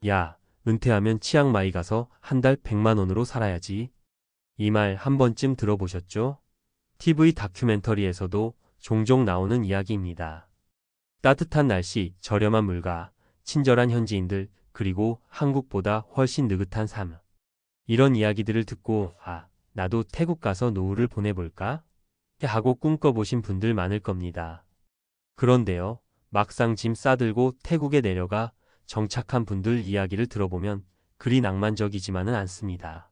야, 은퇴하면 치앙마이 가서 한 달 100만 원으로 살아야지. 이 말 한 번쯤 들어보셨죠? TV 다큐멘터리에서도 종종 나오는 이야기입니다. 따뜻한 날씨, 저렴한 물가, 친절한 현지인들, 그리고 한국보다 훨씬 느긋한 삶. 이런 이야기들을 듣고 나도 태국 가서 노후를 보내볼까? 하고 꿈꿔보신 분들 많을 겁니다. 그런데요, 막상 짐 싸들고 태국에 내려가 정착한 분들 이야기를 들어보면 그리 낭만적이지만은 않습니다.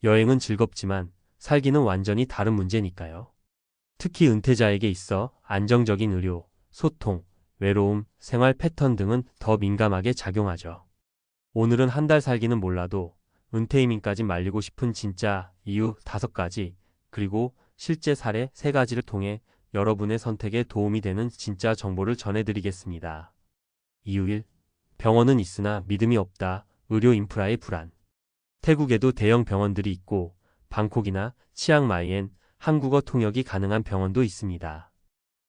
여행은 즐겁지만 살기는 완전히 다른 문제니까요. 특히 은퇴자에게 있어 안정적인 의료, 소통, 외로움, 생활 패턴 등은 더 민감하게 작용하죠. 오늘은 한 달 살기는 몰라도 은퇴이민까지 말리고 싶은 진짜 이유 5가지, 그리고 실제 사례 3가지를 통해 여러분의 선택에 도움이 되는 진짜 정보를 전해드리겠습니다. 이유 1. 병원은 있으나 믿음이 없다. 의료 인프라의 불안. 태국에도 대형 병원들이 있고 방콕이나 치앙마이엔 한국어 통역이 가능한 병원도 있습니다.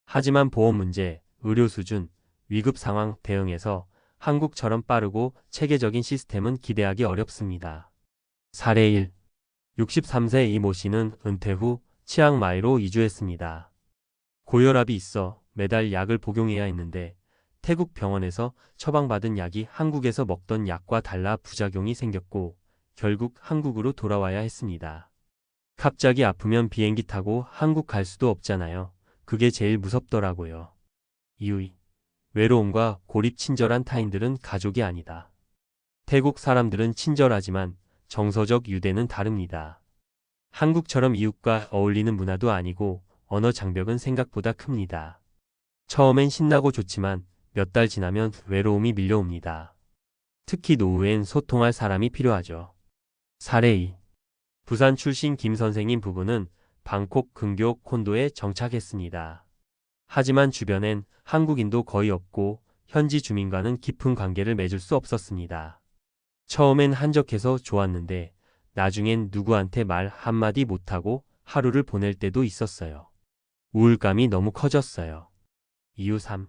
하지만 보험 문제, 의료 수준, 위급 상황 대응에서 한국처럼 빠르고 체계적인 시스템은 기대하기 어렵습니다. 사례 1. 63세 이모 씨는 은퇴 후 치앙마이로 이주했습니다. 고혈압이 있어 매달 약을 복용해야 했는데 태국 병원에서 처방받은 약이 한국에서 먹던 약과 달라 부작용이 생겼고 결국 한국으로 돌아와야 했습니다. 갑자기 아프면 비행기 타고 한국 갈 수도 없잖아요. 그게 제일 무섭더라고요. 이유 2. 외로움과 고립. 친절한 타인들은 가족이 아니다. 태국 사람들은 친절하지만 정서적 유대는 다릅니다. 한국처럼 이웃과 어울리는 문화도 아니고 언어 장벽은 생각보다 큽니다. 처음엔 신나고 좋지만 몇 달 지나면 외로움이 밀려옵니다. 특히 노후엔 소통할 사람이 필요하죠. 사례 2. 부산 출신 김 선생님 부부는 방콕 근교 콘도에 정착했습니다. 하지만 주변엔 한국인도 거의 없고 현지 주민과는 깊은 관계를 맺을 수 없었습니다. 처음엔 한적해서 좋았는데 나중엔 누구한테 말 한마디 못하고 하루를 보낼 때도 있었어요. 우울감이 너무 커졌어요. 이유 3.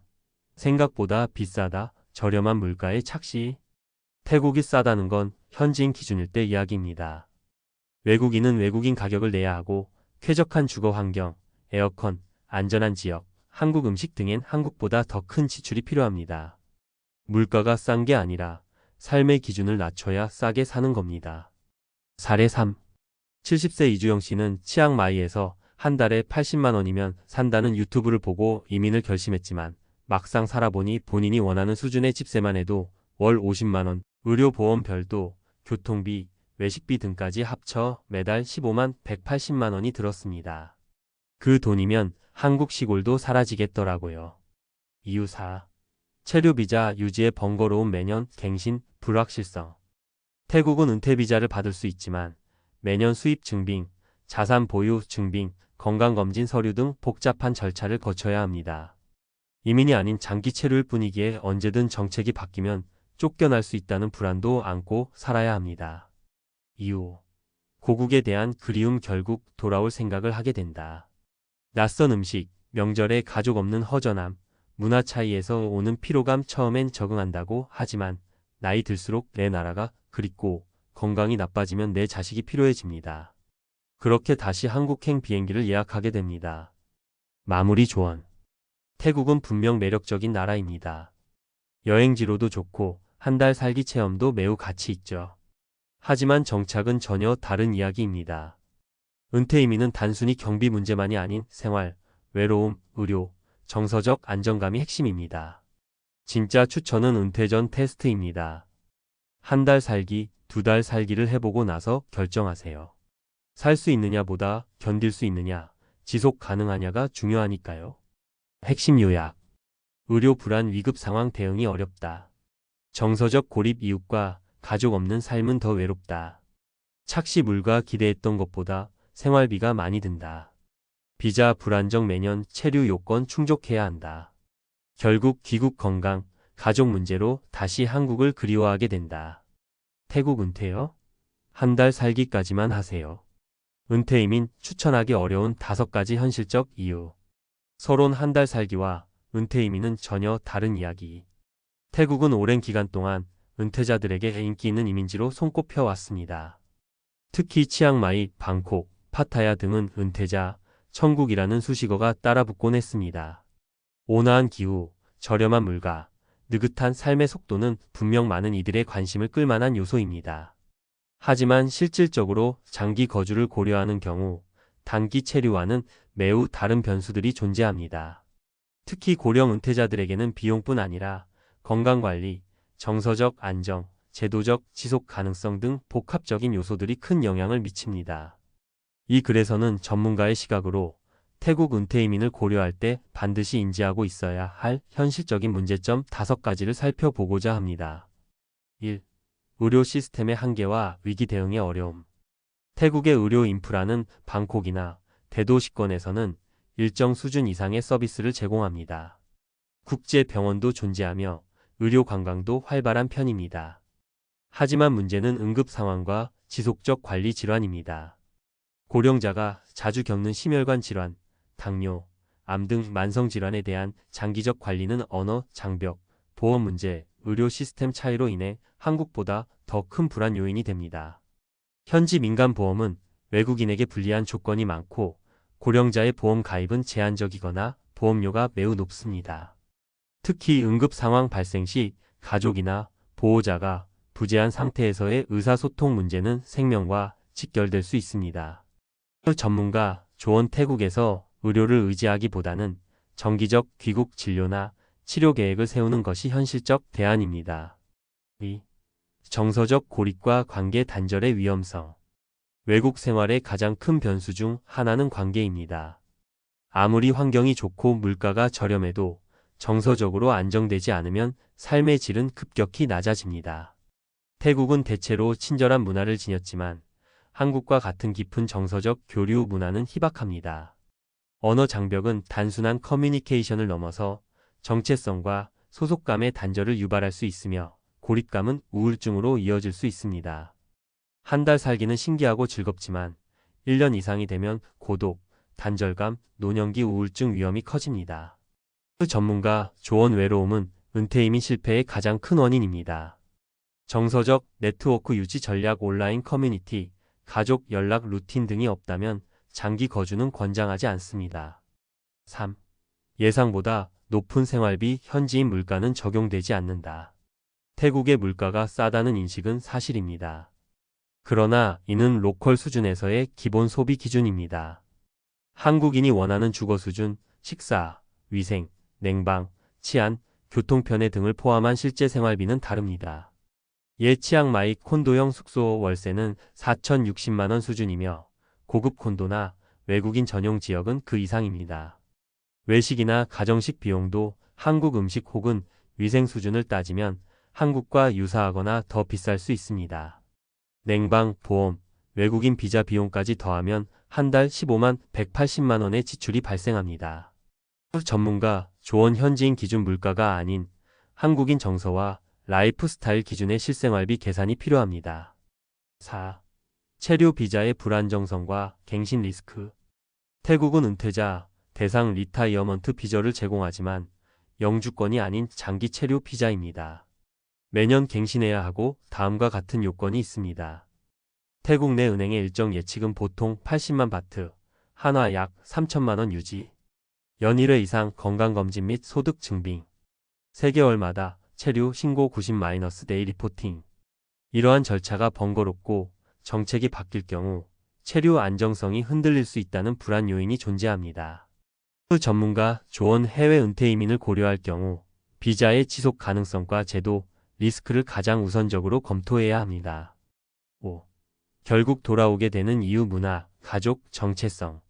생각보다 비싸다. 저렴한 물가의 착시. 태국이 싸다는 건 현지인 기준일 때 이야기입니다. 외국인은 외국인 가격을 내야 하고 쾌적한 주거 환경, 에어컨, 안전한 지역, 한국 음식 등엔 한국보다 더 큰 지출이 필요합니다. 물가가 싼 게 아니라 삶의 기준을 낮춰야 싸게 사는 겁니다. 사례 3. 70세 이주영 씨는 치앙마이에서 한 달에 80만 원이면 산다는 유튜브를 보고 이민을 결심했지만 막상 살아보니 본인이 원하는 수준의 집세만 해도 월 50만 원, 의료보험 별도, 교통비, 외식비 등까지 합쳐 매달 15만 180만 원이 들었습니다. 그 돈이면 한국 시골도 사라지겠더라고요. 이유 4. 체류비자 유지의 번거로움. 매년 갱신, 불확실성. 태국은 은퇴비자를 받을 수 있지만 매년 수입 증빙, 자산 보유 증빙, 건강검진 서류 등 복잡한 절차를 거쳐야 합니다. 이민이 아닌 장기 체류일 뿐이기에 언제든 정책이 바뀌면 쫓겨날 수 있다는 불안도 안고 살아야 합니다. 이유. 고국에 대한 그리움. 결국 돌아올 생각을 하게 된다. 낯선 음식, 명절에 가족 없는 허전함, 문화 차이에서 오는 피로감. 처음엔 적응한다고 하지만 나이 들수록 내 나라가 그립고 건강이 나빠지면 내 자식이 필요해집니다. 그렇게 다시 한국행 비행기를 예약하게 됩니다. 마무리 조언. 태국은 분명 매력적인 나라입니다. 여행지로도 좋고 한 달 살기 체험도 매우 가치 있죠. 하지만 정착은 전혀 다른 이야기입니다. 은퇴 이민은 단순히 경비 문제만이 아닌 생활, 외로움, 의료, 정서적 안정감이 핵심입니다. 진짜 추천은 은퇴 전 테스트입니다. 한 달 살기, 2달 살기를 해보고 나서 결정하세요. 살 수 있느냐보다 견딜 수 있느냐, 지속 가능하냐가 중요하니까요. 핵심 요약. 의료 불안. 위급 상황 대응이 어렵다. 정서적 고립. 이웃과 가족 없는 삶은 더 외롭다. 착시. 물가. 기대했던 것보다 생활비가 많이 든다. 비자 불안정. 매년 체류 요건 충족해야 한다. 결국 귀국. 건강, 가족 문제로 다시 한국을 그리워하게 된다. 태국 은퇴요? 한 달 살기까지만 하세요. 은퇴 이민 추천하기 어려운 5가지 현실적 이유. 서론. 한 달 살기와 은퇴 이민은 전혀 다른 이야기. 태국은 오랜 기간 동안 은퇴자들에게 인기 있는 이민지로 손꼽혀 왔습니다. 특히 치앙마이, 방콕, 파타야 등은 은퇴자 천국이라는 수식어가 따라붙곤 했습니다. 온화한 기후, 저렴한 물가, 느긋한 삶의 속도는 분명 많은 이들의 관심을 끌만한 요소입니다. 하지만 실질적으로 장기 거주를 고려하는 경우 단기 체류와는 매우 다른 변수들이 존재합니다. 특히 고령 은퇴자들에게는 비용뿐 아니라 건강관리, 정서적 안정, 제도적 지속 가능성 등 복합적인 요소들이 큰 영향을 미칩니다. 이 글에서는 전문가의 시각으로 태국 은퇴 이민을 고려할 때 반드시 인지하고 있어야 할 현실적인 문제점 5가지를 살펴보고자 합니다. 1. 의료 시스템의 한계와 위기 대응의 어려움. 태국의 의료 인프라는 방콕이나 대도시권에서는 일정 수준 이상의 서비스를 제공합니다. 국제 병원도 존재하며 의료 관광도 활발한 편입니다. 하지만 문제는 응급 상황과 지속적 관리 질환입니다. 고령자가 자주 겪는 심혈관 질환, 당뇨, 암 등 만성 질환에 대한 장기적 관리는 언어, 장벽, 보험 문제, 의료 시스템 차이로 인해 한국보다 더 큰 불안 요인이 됩니다. 현지 민간 보험은 외국인에게 불리한 조건이 많고 고령자의 보험 가입은 제한적이거나 보험료가 매우 높습니다. 특히 응급 상황 발생 시 가족이나 보호자가 부재한 상태에서의 의사소통 문제는 생명과 직결될 수 있습니다. 전문가, 조언 태국에서 의료를 의지하기보다는 정기적 귀국 진료나 치료 계획을 세우는 것이 현실적 대안입니다. 2. 정서적 고립과 관계 단절의 위험성. 외국 생활의 가장 큰 변수 중 하나는 관계입니다. 아무리 환경이 좋고 물가가 저렴해도 정서적으로 안정되지 않으면 삶의 질은 급격히 낮아집니다. 태국은 대체로 친절한 문화를 지녔지만 한국과 같은 깊은 정서적 교류 문화는 희박합니다. 언어 장벽은 단순한 커뮤니케이션을 넘어서 정체성과 소속감의 단절을 유발할 수 있으며 고립감은 우울증으로 이어질 수 있습니다. 한 달 살기는 신기하고 즐겁지만 1년 이상이 되면 고독, 단절감, 노년기 우울증 위험이 커집니다. 전문가 조언 외로움은 은퇴 이민 실패의 가장 큰 원인입니다. 정서적 네트워크 유지 전략 온라인 커뮤니티, 가족 연락 루틴 등이 없다면 장기 거주는 권장하지 않습니다. 3. 예상보다 높은 생활비 현지인 물가는 적용되지 않는다. 태국의 물가가 싸다는 인식은 사실입니다. 그러나 이는 로컬 수준에서의 기본 소비 기준입니다. 한국인이 원하는 주거 수준, 식사, 위생, 냉방, 치안, 교통편의 등을 포함한 실제 생활비는 다릅니다. 치앙마이 콘도형 숙소 월세는 4,060만원 수준이며 고급 콘도나 외국인 전용 지역은 그 이상입니다. 외식이나 가정식 비용도 한국 음식 혹은 위생 수준을 따지면 한국과 유사하거나 더 비쌀 수 있습니다. 냉방, 보험, 외국인 비자 비용까지 더하면 한 달 15만 180만 원의 지출이 발생합니다. 전문가, 조언 현지인 기준 물가가 아닌 한국인 정서와 라이프 스타일 기준의 실생활비 계산이 필요합니다. 4. 체류 비자의 불안정성과 갱신 리스크. 태국은 은퇴자, 대상 리타이어먼트 비자를 제공하지만 영주권이 아닌 장기 체류 비자입니다. 매년 갱신해야 하고 다음과 같은 요건이 있습니다. 태국 내 은행의 일정 예치금 보통 80만 바트, 한화 약 3천만 원 유지. 연 1회 이상 건강검진 및 소득 증빙. 3개월마다 체류 신고 90-데이 리포팅. 이러한 절차가 번거롭고 정책이 바뀔 경우 체류 안정성이 흔들릴 수 있다는 불안 요인이 존재합니다. 전문가 조언 해외 은퇴 이민을 고려할 경우 비자의 지속 가능성과 제도, 리스크를 가장 우선적으로 검토해야 합니다. 5. 결국 돌아오게 되는 이유 문화, 가족, 정체성.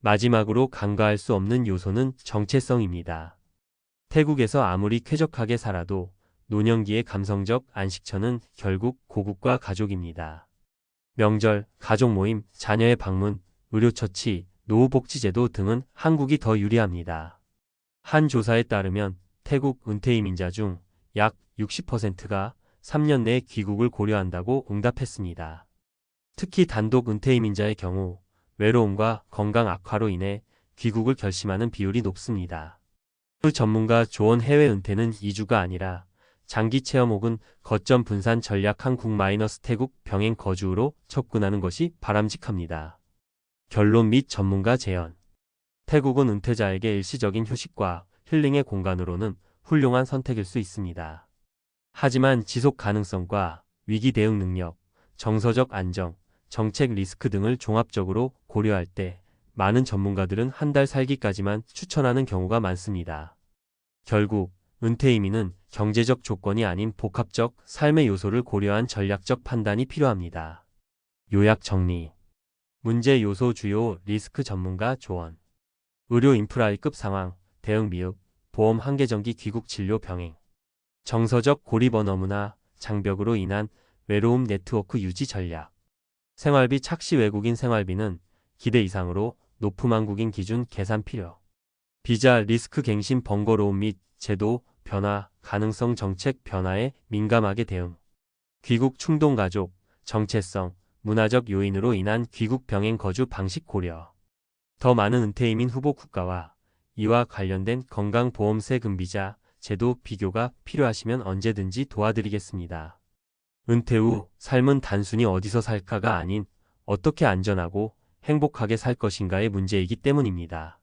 마지막으로 간과할 수 없는 요소는 정체성입니다. 태국에서 아무리 쾌적하게 살아도 노년기의 감성적 안식처는 결국 고국과 가족입니다. 명절, 가족 모임, 자녀의 방문, 의료처치, 노후복지제도 등은 한국이 더 유리합니다. 한 조사에 따르면 태국 은퇴 이민자 중 약 60%가 3년 내에 귀국을 고려한다고 응답했습니다. 특히 단독 은퇴 이민자의 경우 외로움과 건강 악화로 인해 귀국을 결심하는 비율이 높습니다. 전문가 조언 해외 은퇴는 이주가 아니라 장기 체험 혹은 거점 분산 전략 한국 마이너스 태국 병행 거주로 접근하는 것이 바람직합니다. 결론 및 전문가 제언. 태국은 은퇴자에게 일시적인 휴식과 힐링의 공간으로는 훌륭한 선택일 수 있습니다. 하지만 지속 가능성과 위기 대응 능력, 정서적 안정, 정책 리스크 등을 종합적으로 고려할 때 많은 전문가들은 한 달 살기까지만 추천하는 경우가 많습니다. 결국 은퇴 이민은 경제적 조건이 아닌 복합적 삶의 요소를 고려한 전략적 판단이 필요합니다. 요약 정리. 문제 요소 주요 리스크 전문가 조언. 의료 인프라의 급 상황, 대응 미흡, 보험 한계정기 귀국 진료 병행. 정서적 고립 언어 문화, 장벽으로 인한 외로움 네트워크 유지 전략. 생활비 착시 외국인 생활비는 기대 이상으로 높음 한국인 기준 계산 필요. 비자 리스크 갱신 번거로움 및 제도 변화, 가능성 정책 변화에 민감하게 대응. 귀국 충동 가족, 정체성, 문화적 요인으로 인한 귀국 병행 거주 방식 고려. 더 많은 은퇴 이민 후보 국가와 이와 관련된 건강보험세 금비자 제도 비교가 필요하시면 언제든지 도와드리겠습니다. 은퇴 후 삶은 단순히 어디서 살까가 아닌 어떻게 안전하고 행복하게 살 것인가의 문제이기 때문입니다.